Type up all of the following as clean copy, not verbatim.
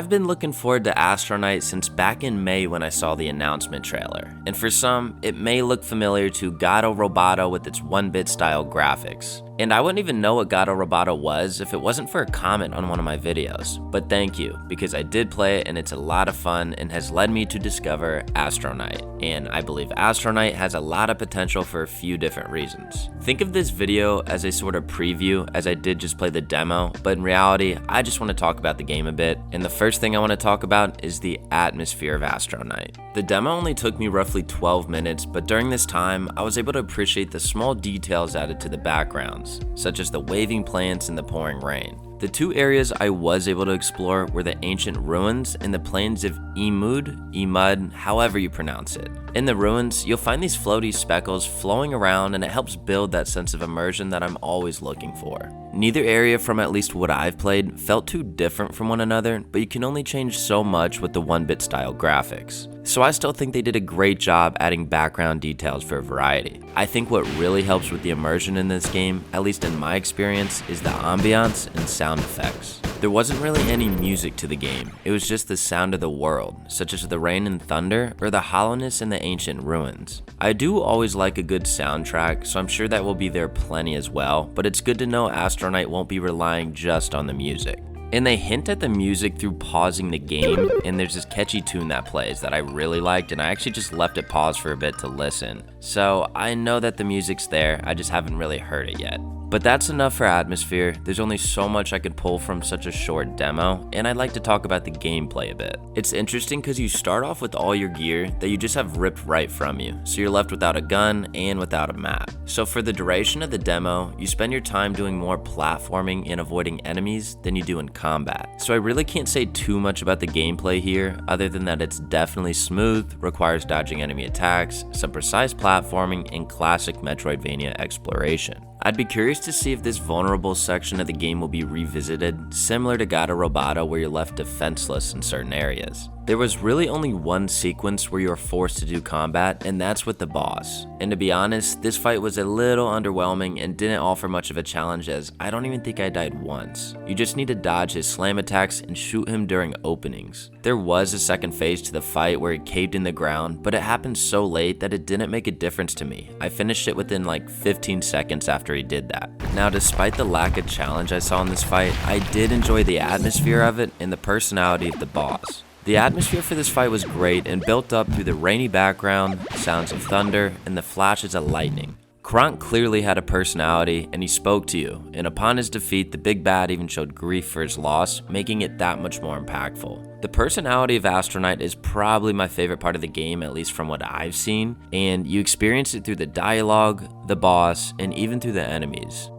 I've been looking forward to Astronite since back in May when I saw the announcement trailer, and for some, it may look familiar to Gato Roboto with its 1-bit style graphics. And I wouldn't even know what Gato Roboto was if it wasn't for a comment on one of my videos. But thank you, because I did play it and it's a lot of fun and has led me to discover Astronite. And I believe Astronite has a lot of potential for a few different reasons. Think of this video as a sort of preview, as I did just play the demo, but in reality, I just want to talk about the game a bit. And the first thing I want to talk about is the Atmosphere of Astronite. The demo only took me roughly 12 minutes, but during this time, I was able to appreciate the small details added to the backgrounds, such as the waving plants and the pouring rain. The two areas I was able to explore were the ancient ruins and the plains of Emud, however you pronounce it. In the ruins, you'll find these floaty speckles flowing around, and it helps build that sense of immersion that I'm always looking for. Neither area, from at least what I've played, felt too different from one another, but you can only change so much with the 1-bit style graphics. So I still think they did a great job adding background details for a variety. I think what really helps with the immersion in this game, at least in my experience, is the ambiance and sound effects. There wasn't really any music to the game, it was just the sound of the world, such as the rain and thunder or the hollowness in the ancient ruins. I do always like a good soundtrack, so I'm sure that will be there plenty as well, but it's good to know Astronite won't be relying just on the music. And they hint at the music through pausing the game, and there's this catchy tune that plays that I really liked, and I actually just left it paused for a bit to listen. So I know that the music's there, I just haven't really heard it yet. But that's enough for Atmosphere. There's only so much I could pull from such a short demo, and I'd like to talk about the gameplay a bit. It's interesting because you start off with all your gear that you just have ripped right from you, so you're left without a gun and without a map. So for the duration of the demo, you spend your time doing more platforming and avoiding enemies than you do in combat. So I really can't say too much about the gameplay here, other than that it's definitely smooth, requires dodging enemy attacks, some precise platforming, and classic Metroidvania exploration. I'd be curious to see if this vulnerable section of the game will be revisited, similar to Gato Roboto where you're left defenseless in certain areas. There was really only one sequence where you were forced to do combat, and that's with the boss. And to be honest, this fight was a little underwhelming and didn't offer much of a challenge, as I don't even think I died once. You just need to dodge his slam attacks and shoot him during openings. There was a second phase to the fight where he caved in the ground, but it happened so late that it didn't make a difference to me. I finished it within like 15 seconds after he did that. Now, despite the lack of challenge I saw in this fight, I did enjoy the atmosphere of it and the personality of the boss. The atmosphere for this fight was great and built up through the rainy background, sounds of thunder, and the flashes of lightning. Kronk clearly had a personality, and he spoke to you, and upon his defeat, the big bad even showed grief for his loss, making it that much more impactful. The personality of Astronite is probably my favorite part of the game, at least from what I've seen, and you experience it through the dialogue, the boss, and even through the enemies.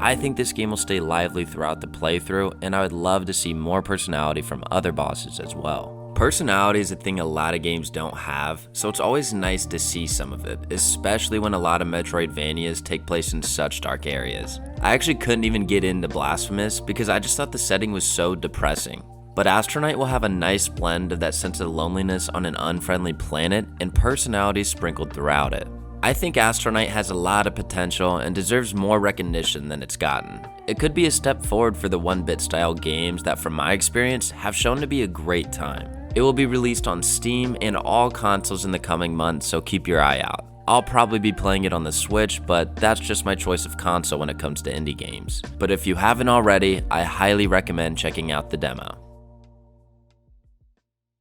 I think this game will stay lively throughout the playthrough, and I would love to see more personality from other bosses as well. Personality is a thing a lot of games don't have, so it's always nice to see some of it, especially when a lot of Metroidvanias take place in such dark areas. I actually couldn't even get into Blasphemous because I just thought the setting was so depressing. But Astronite will have a nice blend of that sense of loneliness on an unfriendly planet and personality sprinkled throughout it. I think Astronite has a lot of potential and deserves more recognition than it's gotten. It could be a step forward for the 1-bit style games that, from my experience, have shown to be a great time. It will be released on Steam and all consoles in the coming months, so keep your eye out. I'll probably be playing it on the Switch, but that's just my choice of console when it comes to indie games. But if you haven't already, I highly recommend checking out the demo.